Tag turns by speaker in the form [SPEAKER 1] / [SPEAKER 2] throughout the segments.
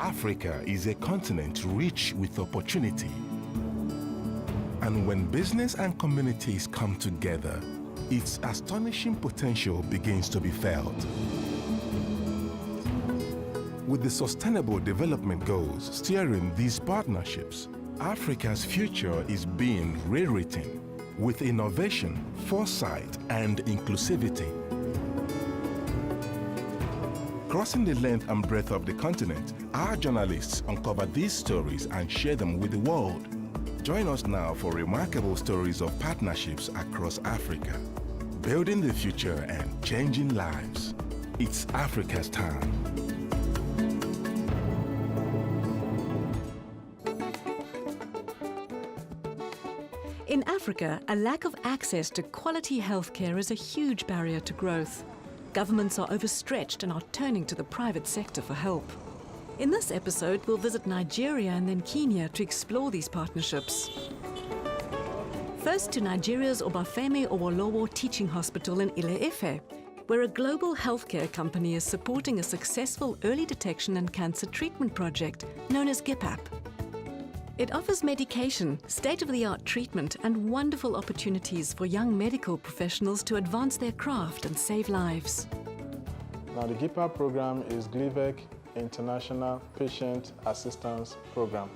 [SPEAKER 1] Africa is a continent rich with opportunity. And when business and communities come together, its astonishing potential begins to be felt. With the Sustainable Development Goals steering these partnerships, Africa's future is being rewritten with innovation, foresight, and inclusivity. Crossing the length and breadth of the continent, our journalists uncover these stories and share them with the world. Join us now for remarkable stories of partnerships across Africa, building the future and changing lives. It's Africa's time.
[SPEAKER 2] In Africa, a lack of access to quality healthcare is a huge barrier to growth. Governments are overstretched and are turning to the private sector for help. In this episode, we'll visit Nigeria and then Kenya to explore these partnerships. First to Nigeria's Obafemi Awolowo Teaching Hospital in Ile-Ife, where a global healthcare company is supporting a successful early detection and cancer treatment project known as GIPAP. It offers medication, state-of-the-art treatment, and wonderful opportunities for young medical professionals to advance their craft and save lives.
[SPEAKER 3] Now, the GIPAP program is Glivec International Patient Assistance Program.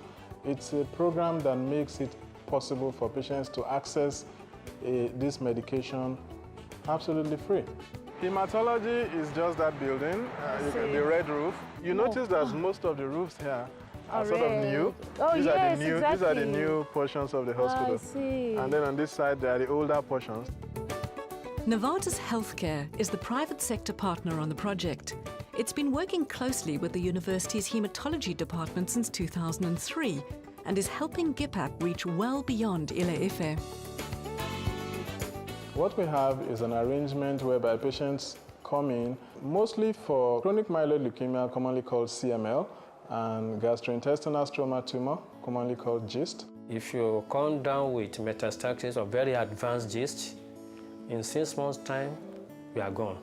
[SPEAKER 3] It's a program that makes it possible for patients to access this medication absolutely free. Hematology is just that building, the red roof. You notice that most of the roofs here are sort of new.
[SPEAKER 4] Oh,
[SPEAKER 3] these
[SPEAKER 4] yes,
[SPEAKER 3] are the new,
[SPEAKER 4] exactly.
[SPEAKER 3] These are the new portions of the hospital.
[SPEAKER 4] I see.
[SPEAKER 3] And then on this side, there are the older portions.
[SPEAKER 2] Novartis Healthcare is the private sector partner on the project. It's been working closely with the university's hematology department since 2003 and is helping GIPAP reach well beyond Ile-Ife.
[SPEAKER 3] What we have is an arrangement whereby patients come in mostly for chronic myeloid leukemia, commonly called CML, and gastrointestinal stromal tumor, commonly called GIST.
[SPEAKER 5] If you come down with metastasis or very advanced GIST, in 6 months' time, we are gone.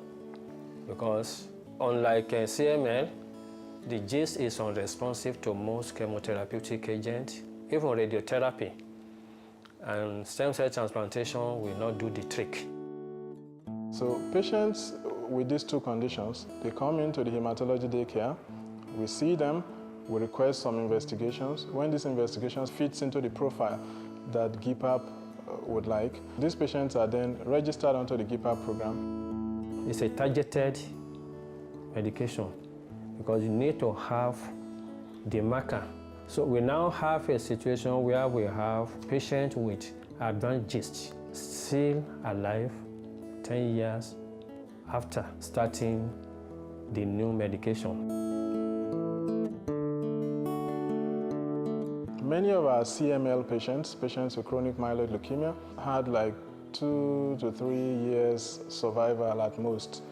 [SPEAKER 5] Because unlike CML, the GIST is unresponsive to most chemotherapeutic agents, even radiotherapy. And stem cell transplantation will not do the trick.
[SPEAKER 3] So patients with these two conditions, they come into the hematology daycare, we see them, we request some investigations. When these investigations fits into the profile that GIPAP would like, these patients are then registered onto the GIPAP program.
[SPEAKER 5] It's a targeted medication because you need to have the marker. So we now have a situation where we have patients with advanced GIST still alive 10 years after starting the new medication.
[SPEAKER 3] Many of our CML patients with chronic myeloid leukemia, had like 2 to 3 years survival at most.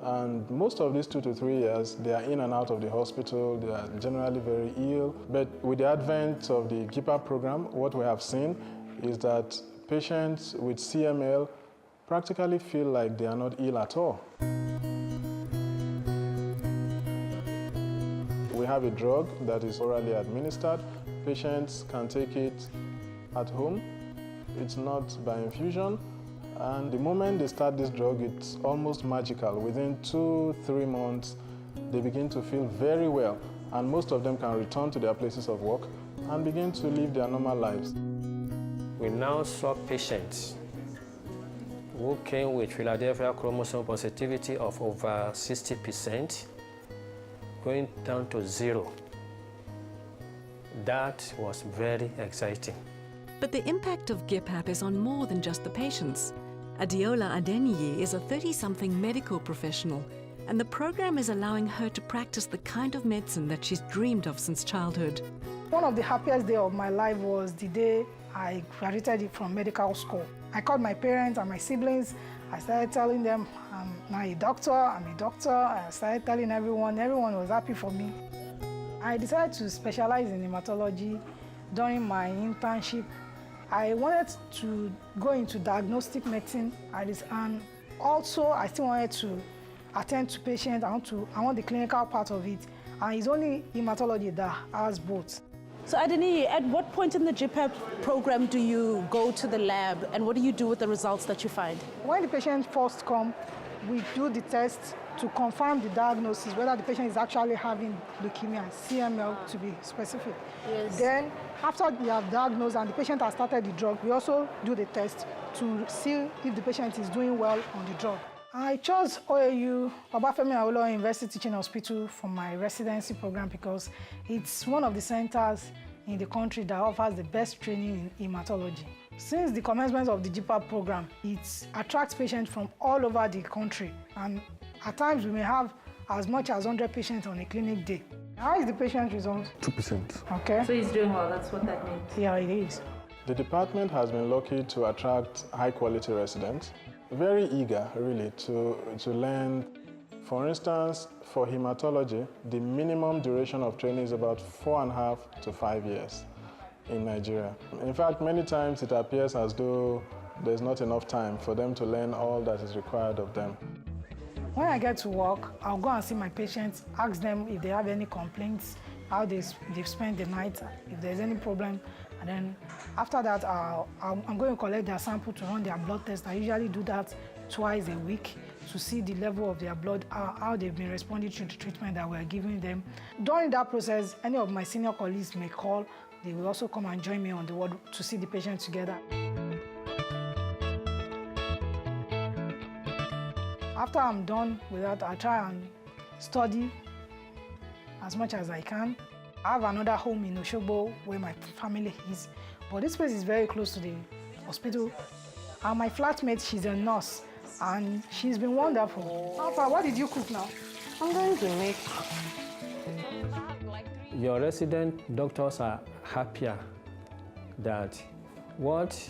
[SPEAKER 3] And most of these 2 to 3 years, they are in and out of the hospital, they are generally very ill. But with the advent of the GIPAP program, what we have seen is that patients with CML practically feel like they are not ill at all. We have a drug that is orally administered. Patients can take it at home. It's not by infusion. And the moment they start this drug, it's almost magical. Within 2-3 months, they begin to feel very well. And most of them can return to their places of work and begin to live their normal lives.
[SPEAKER 5] We now saw patients who came with Philadelphia chromosome positivity of over 60%, going down to 0. That was very exciting.
[SPEAKER 2] But the impact of GIPAP is on more than just the patients. Adiola Adeniyi is a 30-something medical professional, and the program is allowing her to practice the kind of medicine that she's dreamed of since childhood.
[SPEAKER 4] One of the happiest days of my life was the day I graduated from medical school. I called my parents and my siblings. I started telling them, I'm now a doctor, I started telling everyone was happy for me. I decided to specialize in hematology during my internship. I wanted to go into diagnostic medicine, and also I still wanted to attend to patients. I want the clinical part of it. and it's only hematology that has both.
[SPEAKER 6] So Adeniyi, at what point in the GPAP program do you go to the lab, and what do you do with the results that you find?
[SPEAKER 4] When the patient first comes, we do the test to confirm the diagnosis, whether the patient is actually having leukemia, CML to be specific.
[SPEAKER 6] Yes.
[SPEAKER 4] Then, after we have diagnosed and the patient has started the drug, we also do the test to see if the patient is doing well on the drug. I chose OAU, Obafemi Awolowo University Teaching Hospital for my residency program because it's one of the centers in the country that offers the best training in hematology. Since the commencement of the GPAP program, it attracts patients from all over the country, and at times we may have as much as 100 patients on a clinic day. How is the patient result?
[SPEAKER 3] 2%.
[SPEAKER 4] Okay.
[SPEAKER 6] So he's doing well, that's what that means.
[SPEAKER 4] Yeah, it is.
[SPEAKER 3] The department has been lucky to attract high-quality residents, very eager, really, to learn. For instance, for hematology, the minimum duration of training is about 4.5 to 5 years in Nigeria. In fact, many times it appears as though there's not enough time for them to learn all that is required of them.
[SPEAKER 4] When I get to work, I'll go and see my patients, ask them if they have any complaints, how they've spent the night, if there's any problem. And then after that, I'm going to collect their sample to run their blood test. I usually do that twice a week to see the level of their blood, how they've been responding to the treatment that we're giving them. During that process, any of my senior colleagues may call. They will also come and join me on the ward to see the patient together. After I'm done with that, I try and study as much as I can. I have another home in Osogbo where my family is, but this place is very close to the hospital. And my flatmate, she's a nurse, and she's been wonderful. Alpha, what did you cook now?
[SPEAKER 6] I'm going to make.
[SPEAKER 5] Your resident doctors are happier that what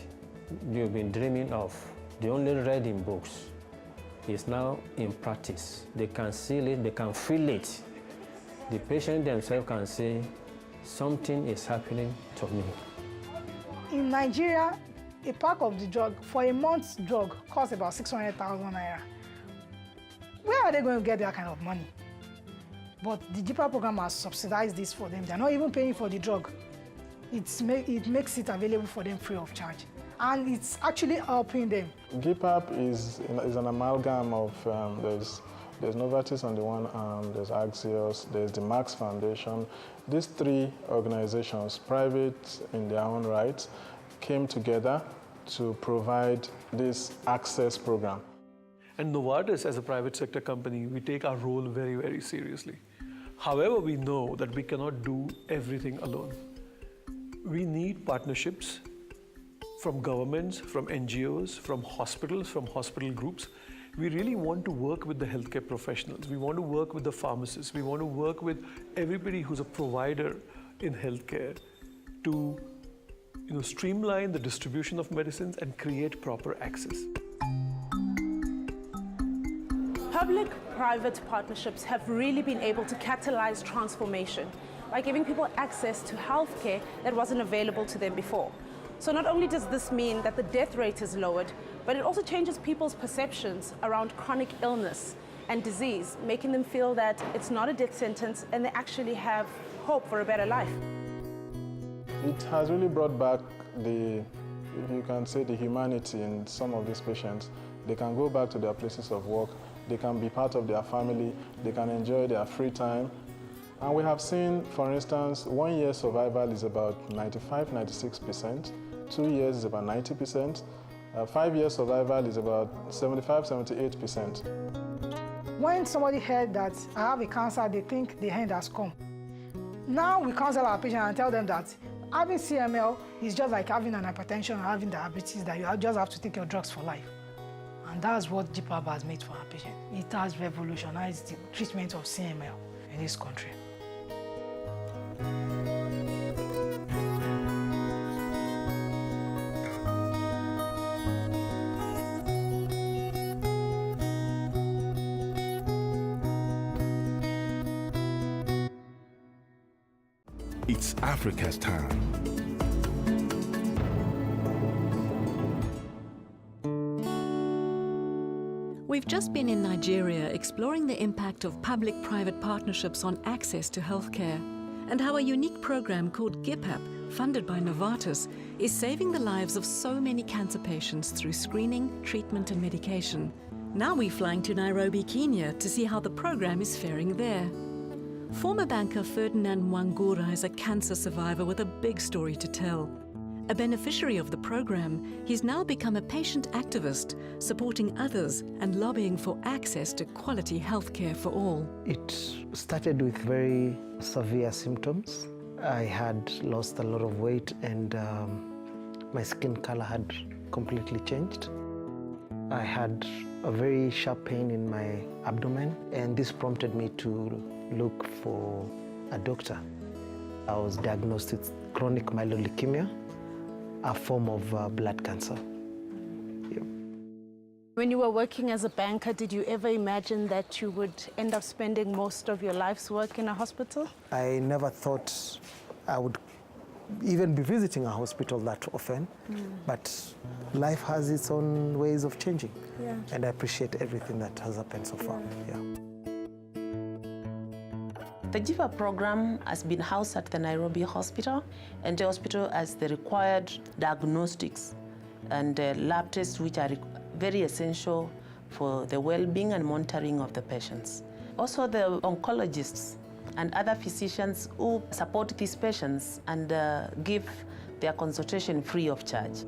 [SPEAKER 5] you've been dreaming of, they only read in books, is now in practice. They can see it, they can feel it. The patient themselves can say, something is happening to me.
[SPEAKER 4] In Nigeria, a pack of the drug for a month's drug costs about 600,000 naira. Where are they going to get that kind of money? But the GPAP program has subsidized this for them. They're not even paying for the drug. It makes it available for them free of charge. And it's actually helping them. GPAP is an amalgam of, there's Novartis on the one arm, there's Axios, there's the Max Foundation. These three organizations, private in their own right, came together to provide this access program.
[SPEAKER 7] And Novartis, as a private sector company, we take our role very, very seriously. However, we know that we cannot do everything alone. We need partnerships from governments, from NGOs, from hospitals, from hospital groups. We really want to work with the healthcare professionals. We want to work with the pharmacists. We want to work with everybody who's a provider in healthcare to streamline the distribution of medicines and create proper access.
[SPEAKER 6] Public-private partnerships have really been able to catalyze transformation by giving people access to healthcare that wasn't available to them before. So not only does this mean that the death rate is lowered, but it also changes people's perceptions around chronic illness and disease, making them feel that it's not a death sentence and they actually have hope for a better life.
[SPEAKER 3] It has really brought back if you can say, the humanity in some of these patients. They can go back to their places of work, they can be part of their family, they can enjoy their free time. And we have seen, for instance, 1 year survival is about 95–96%, 2 years is about 90%, 5 year survival is about 75–78%.
[SPEAKER 4] When somebody heard that I have a cancer, they think the end has come. Now we counsel our patients and tell them that having CML is just like having an hypertension or having diabetes, that you just have to take your drugs for life. And that's what GPAP has made for our patients. It has revolutionized the treatment of CML in this country.
[SPEAKER 1] It's Africa's time.
[SPEAKER 2] We We've just been in Nigeria exploring the impact of public-private partnerships on access to healthcare and how a unique program called GIPAP, funded by Novartis, is saving the lives of so many cancer patients through screening, treatment and medication. Now we're flying to Nairobi, Kenya to see how the program is faring there. Former banker Ferdinand Mwangura is a cancer survivor with a big story to tell. A beneficiary of the program, he's now become a patient activist, supporting others and lobbying for access to quality healthcare for all.
[SPEAKER 8] It started with very severe symptoms. I had lost a lot of weight and my skin color had completely changed. I had a very sharp pain in my abdomen, and this prompted me to look for a doctor. I was diagnosed with chronic myeloid leukemia, a form of blood cancer. Yeah.
[SPEAKER 6] When you were working as a banker, did you ever imagine that you would end up spending most of your life's work in a hospital?
[SPEAKER 8] I never thought I would even be visiting a hospital that often, but life has its own ways of changing, and I appreciate everything that has happened so far. Yeah.
[SPEAKER 9] The GIPAP program has been housed at the Nairobi Hospital, and the hospital has the required diagnostics and lab tests which are very essential for the well-being and monitoring of the patients. Also, the oncologists and other physicians who support these patients and give their consultation free of charge.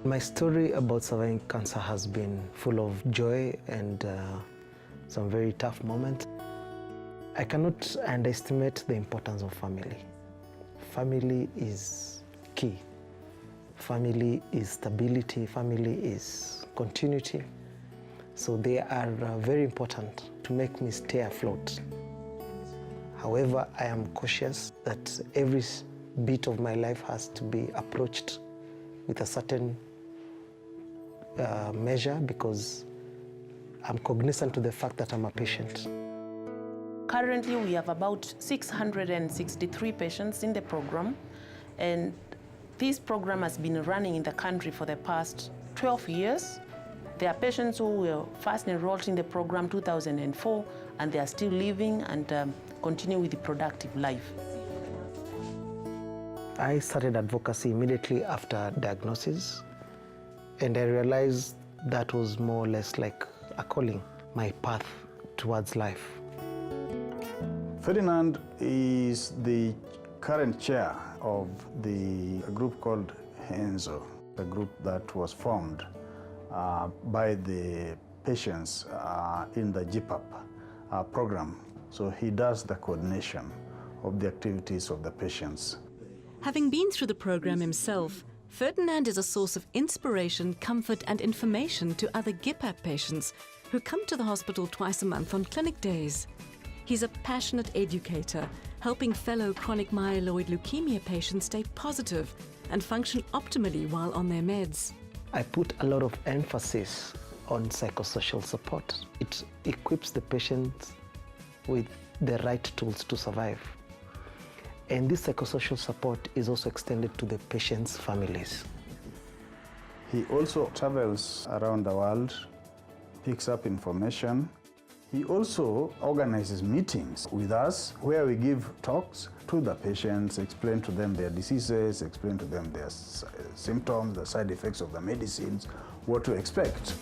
[SPEAKER 8] My story about surviving cancer has been full of joy and some very tough moments. I cannot underestimate the importance of family. Family is key. Family is stability, family is continuity. So they are very important to make me stay afloat. However, I am cautious that every bit of my life has to be approached with a certain measure, because I'm cognizant to the fact that I'm a patient.
[SPEAKER 9] Currently, we have about 663 patients in the program, and this program has been running in the country for the past 12 years. There are patients who were first enrolled in the program 2004, and they are still living and continue with the productive life.
[SPEAKER 8] I started advocacy immediately after diagnosis, and I realized that was more or less like a calling, my path towards life.
[SPEAKER 10] Ferdinand is the current chair of the group called HENZO, a group that was formed by the patients in the GIPAP program. So he does the coordination of the activities of the patients.
[SPEAKER 2] Having been through the program himself, Ferdinand is a source of inspiration, comfort and information to other GIPAP patients who come to the hospital twice a month on clinic days. He's a passionate educator, helping fellow chronic myeloid leukemia patients stay positive and function optimally while on their meds.
[SPEAKER 8] I put a lot of emphasis on psychosocial support. It equips the patient with the right tools to survive. And this psychosocial support is also extended to the patient's families.
[SPEAKER 10] He also travels around the world, picks up information. He also organizes meetings with us where we give talks to the patients, explain to them their diseases, explain to them their symptoms, the side effects of the medicines, what to expect.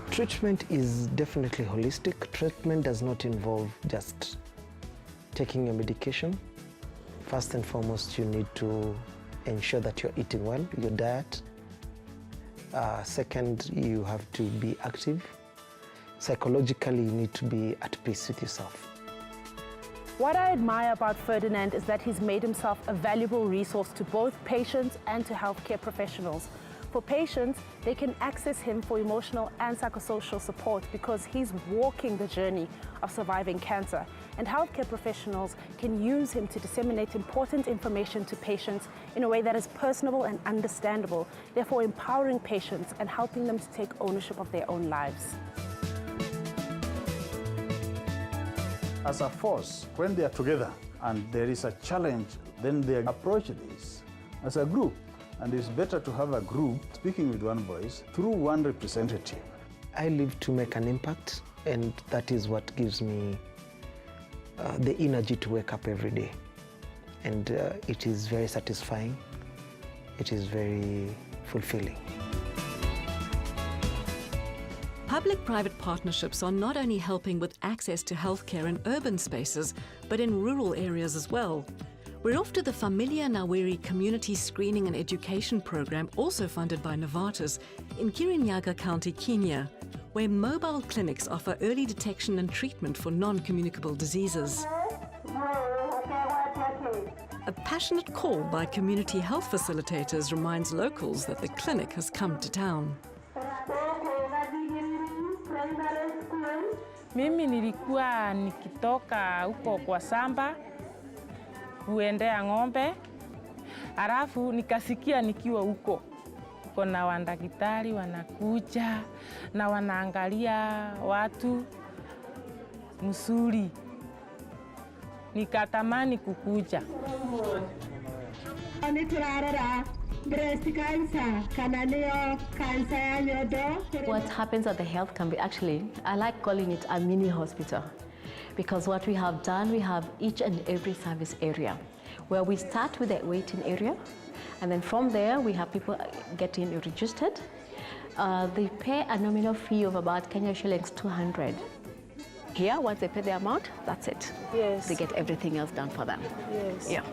[SPEAKER 8] Treatment is definitely holistic. Treatment does not involve just taking your medication. First and foremost, you need to ensure that you're eating well, your diet. Second, you have to be active. Psychologically, you need to be at peace with yourself.
[SPEAKER 6] What I admire about Ferdinand is that he's made himself a valuable resource to both patients and to healthcare professionals. For patients, they can access him for emotional and psychosocial support because he's walking the journey of surviving cancer. And healthcare professionals can use him to disseminate important information to patients in a way that is personable and understandable, therefore empowering patients and helping them to take ownership of their own lives.
[SPEAKER 10] As a force, when they are together and there is a challenge, then they approach this as a group And it's better to have a group speaking with one voice through one representative.
[SPEAKER 8] I live to make an impact, and that is what gives me the energy to wake up every day. And it is very satisfying. It is very fulfilling.
[SPEAKER 2] Public-private partnerships are not only helping with access to healthcare in urban spaces, but in rural areas as well. We're off to the Familia Naweri Community Screening and Education Program, also funded by Novartis, in Kirinyaga County, Kenya, where mobile clinics offer early detection and treatment for non-communicable diseases. A passionate call by community health facilitators reminds locals that the clinic has come to town.
[SPEAKER 11] Mimi nilikuwa nikitoka huko kwa samba kuendea ng'ombe, alafu nikasikia nikiwa huko kuna wandaktari wanakuja na wanaangalia watu msuri, nikatamani kukuja.
[SPEAKER 12] What happens at the health camp, actually, I like calling it a mini hospital, because what we have done, we have each and every service area, where we start with the waiting area, and then from there we have people getting registered. They pay a nominal fee of about Kenya shillings 200. Here, once they pay the amount, that's it.
[SPEAKER 6] Yes.
[SPEAKER 12] They get everything else done for them.
[SPEAKER 6] Yes.
[SPEAKER 12] Yeah.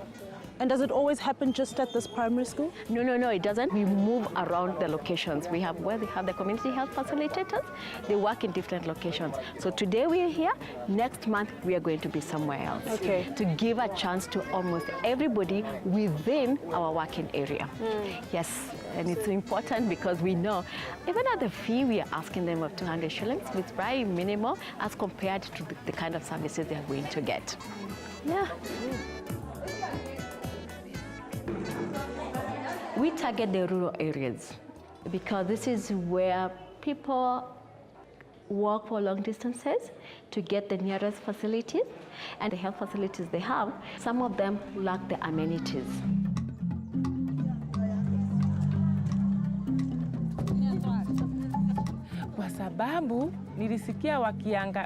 [SPEAKER 6] And does it always happen just at this primary school?
[SPEAKER 12] No, it doesn't. We move around the locations. We have where they have the community health facilitators. They work in different locations. So today we are here. Next month we are going to be somewhere else.
[SPEAKER 6] Okay.
[SPEAKER 12] To give a chance to almost everybody within our working area. Yes, and it's important because we know even at the fee we are asking them of 200 shillings, which is very minimal as compared to the kind of services they are going to get. Yeah. We target the rural areas because this is where people walk for long distances to get the nearest facilities, and the health facilities they have, some of them lack the amenities.
[SPEAKER 11] Kwa sababu nilisikia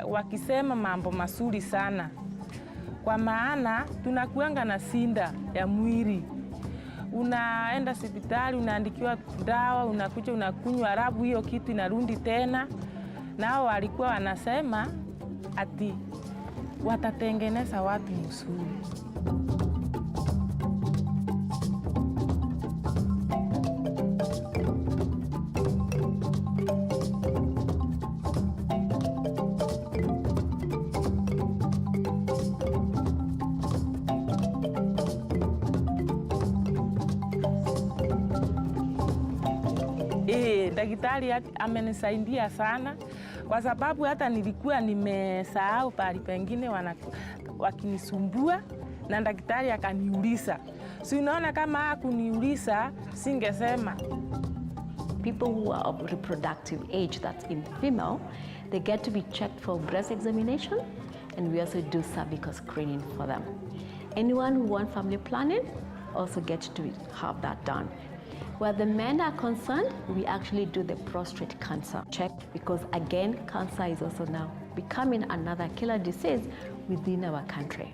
[SPEAKER 11] wakisema mambo mazuri sana, kwa maana tunakuanga na sinda ya mwili. Unaenda hospitali, unaandikiwa dawa, unakuja unakunywa, halafu hiyo kitu inarudi tena. Nao walikuwa wanasema ati watatengeneza watu mzuri. Daktari amenisaidia sana kwa sababu hata nilikuwa nimesahau pahali pengine wakinisumbua na daktari akaniuliza. Si unaona kama hakuniuliza singesema.
[SPEAKER 12] People who are of reproductive age, that's in female, they get to be checked for breast examination, and we also do cervical screening for them. Anyone who wants family planning also gets to have that done. Where the men are concerned, we actually do the prostate cancer check because, again, cancer is also now becoming another killer disease within our country.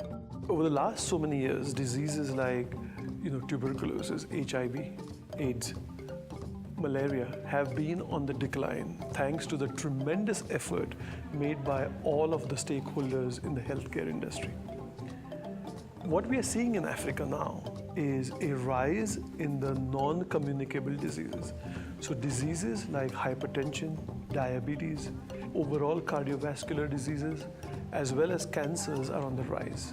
[SPEAKER 7] Over the last so many years, diseases like tuberculosis, HIV, AIDS, malaria have been on the decline thanks to the tremendous effort made by all of the stakeholders in the healthcare industry. What we are seeing in Africa now is a rise in the non-communicable diseases. So diseases like hypertension, diabetes, overall cardiovascular diseases, as well as cancers are on the rise.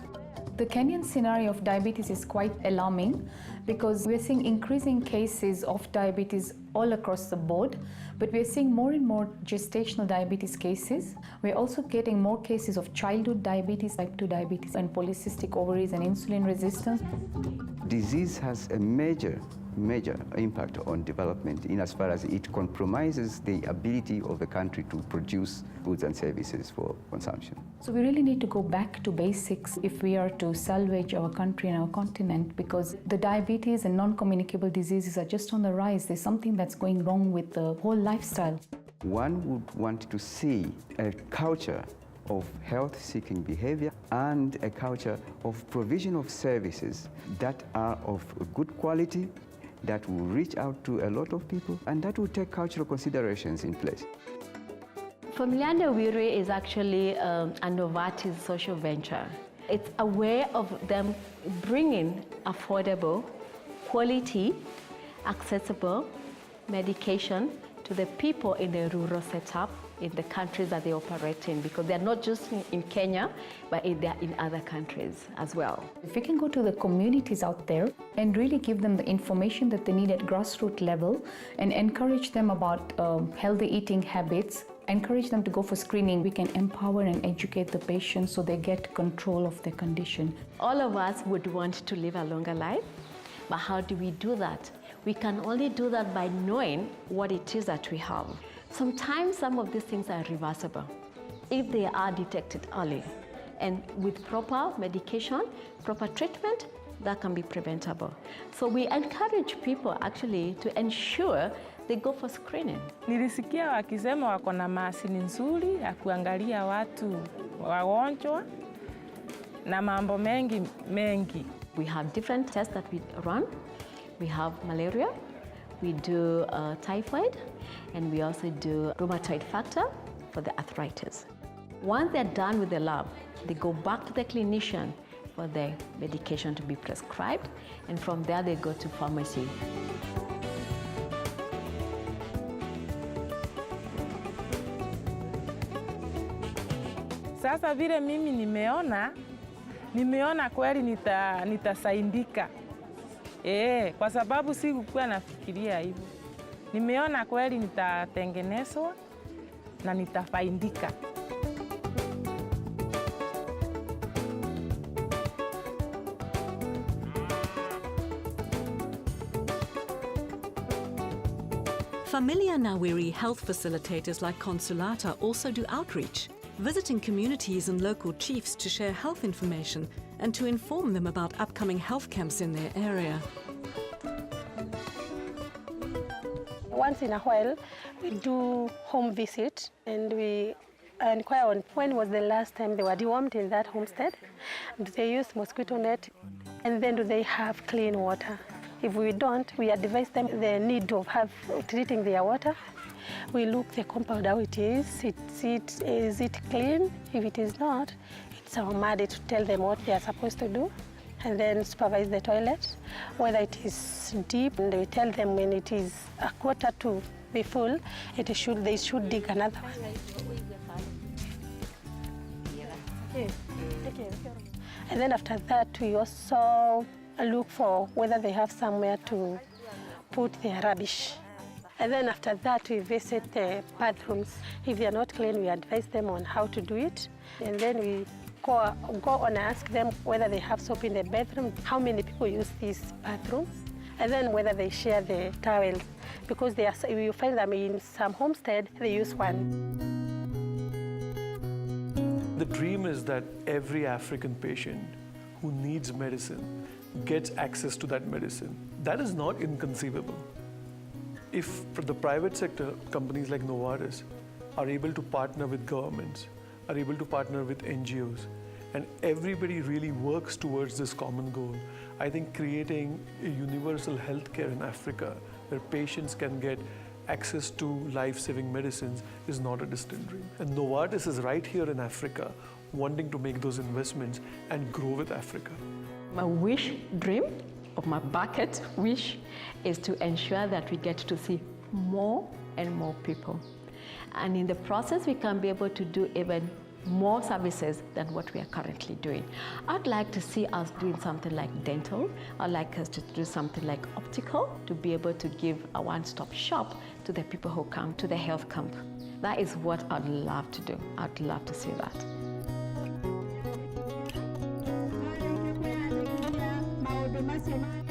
[SPEAKER 13] The Kenyan scenario of diabetes is quite alarming because we're seeing increasing cases of diabetes all across the board, but we're seeing more and more gestational diabetes cases. We're also getting more cases of childhood diabetes, type 2 diabetes, and polycystic ovaries and insulin resistance.
[SPEAKER 14] Disease has a major impact on development in as far as it compromises the ability of the country to produce goods and services for consumption.
[SPEAKER 13] So we really need to go back to basics if we are to salvage our country and our continent, because the diabetes and non-communicable diseases are just on the rise. There's something that's going wrong with the whole lifestyle.
[SPEAKER 14] One would want to see a culture of health-seeking behavior and a culture of provision of services that are of good quality, that will reach out to a lot of people, and that will take cultural considerations in place.
[SPEAKER 12] Familia Ndawiri is actually a Novartis social venture. It's a way of them bringing affordable, quality, accessible medication to the people in the rural setup in the countries that they operate in, because they're not just in Kenya, but they're in other countries as well.
[SPEAKER 13] If we can go to the communities out there and really give them the information that they need at grassroots level and encourage them about healthy eating habits, encourage them to go for screening, we can empower and educate the patients so they get control of their condition.
[SPEAKER 12] All of us would want to live a longer life, but how do we do that? We can only do that by knowing what it is that we have. Sometimes some of these things are reversible if they are detected early. And with proper medication, proper treatment, that can be preventable. So we encourage people actually to ensure they go for screening.
[SPEAKER 11] Nilisikia wakisema wako na mashini nzuri ya kuangalia watu wagonjwa na mambo mengi.
[SPEAKER 12] We have different tests that we run. We have malaria, we do typhoid, and we also do rheumatoid factor for the arthritis. Once they're done with the lab, they go back to the clinician for the medication to be prescribed, and from there they go to pharmacy.
[SPEAKER 11] Sasa vile mimi nimeona kweli nitasaidika. Kwa sababu sikuwa nafikiria hivyo. Nimeona kweli nitatengenezwa na nitafaidika.
[SPEAKER 2] Familia Ndawiri health facilitators like Consolata also do outreach, visiting communities and local chiefs to share health information and to inform them about upcoming health camps in their area.
[SPEAKER 15] Once in a while, we do home visit and we inquire on when was the last time they were dewormed in that homestead. Do they use mosquito net? And then do they have clean water? If we don't, we advise them the need of treating their water. We look the compound how it is. Is it clean? If it is not, it's our mandate to tell them what they are supposed to do, and then supervise the toilet, whether it is deep. And we tell them when it is a quarter to be full, they should dig another one. And then after that, we also look for whether they have somewhere to put their rubbish. And then after that, we visit the bathrooms. If they are not clean, we advise them on how to do it. And then we go on and ask them whether they have soap in the bathroom, how many people use these bathrooms, and then whether they share the towels. Because you find them in some homestead, they use one.
[SPEAKER 7] The dream is that every African patient who needs medicine gets access to that medicine. That is not inconceivable. If the private sector, companies like Novartis, are able to partner with governments, are able to partner with NGOs, and everybody really works towards this common goal, I think creating a universal healthcare in Africa where patients can get access to life-saving medicines is not a distant dream. And Novartis is right here in Africa wanting to make those investments and grow with Africa.
[SPEAKER 12] My dream of my bucket wish is to ensure that we get to see more and more people. And in the process, we can be able to do even more services than what we are currently doing. I'd like to see us doing something like dental. I'd like us to do something like optical, to be able to give a one-stop shop to the people who come to the health camp. That is what I'd love to do. I'd love to see that.
[SPEAKER 15] vaccine.